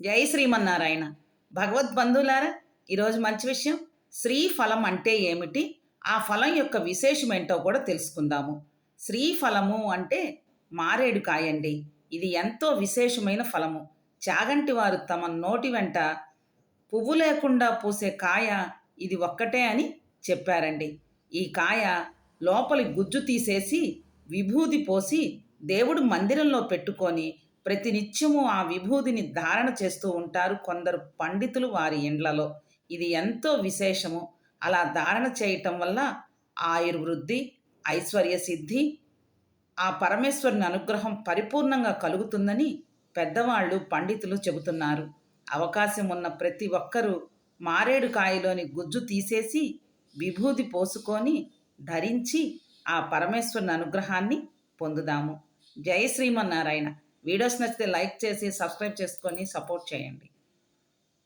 జై శ్రీమన్నారాయణ. భగవద్బంధులారా, ఈరోజు మంచి విషయం. శ్రీఫలం అంటే ఏమిటి? ఆ ఫలం యొక్క విశేషం ఏంటో కూడా తెలుసుకుందాము. శ్రీఫలము అంటే మారేడు కాయండి. ఇది ఎంతో విశేషమైన ఫలము. చాగంటి వారు తమ నోటి వెంట పువ్వు లేకుండా పూసే కాయ ఇది ఒక్కటే అని చెప్పారండి. ఈ కాయ లోపలి గుజ్జు తీసేసి విభూది పోసి దేవుడు మందిరంలో పెట్టుకొని ప్రతినిత్యము ఆ విభూదిని ధారణ చేస్తూ ఉంటారు కొందరు పండితులు వారి ఇండ్లలో. ఇది ఎంతో విశేషము. అలా ధారణ చేయటం వల్ల ఆయుర్వృద్ధి, ఐశ్వర్య సిద్ధి, ఆ పరమేశ్వరుని అనుగ్రహం పరిపూర్ణంగా కలుగుతుందని పెద్దవాళ్ళు పండితులు చెబుతున్నారు. అవకాశం ఉన్న ప్రతి ఒక్కరూ మారేడు కాయలోని గుజ్జు తీసేసి విభూది పోసుకొని ధరించి ఆ పరమేశ్వరుని అనుగ్రహాన్ని పొందుదాము. జై శ్రీమన్నారాయణ. వీడియోస్ నచ్చితే లైక్ చేసి సబ్స్క్రైబ్ చేసుకొని సపోర్ట్ చేయండి.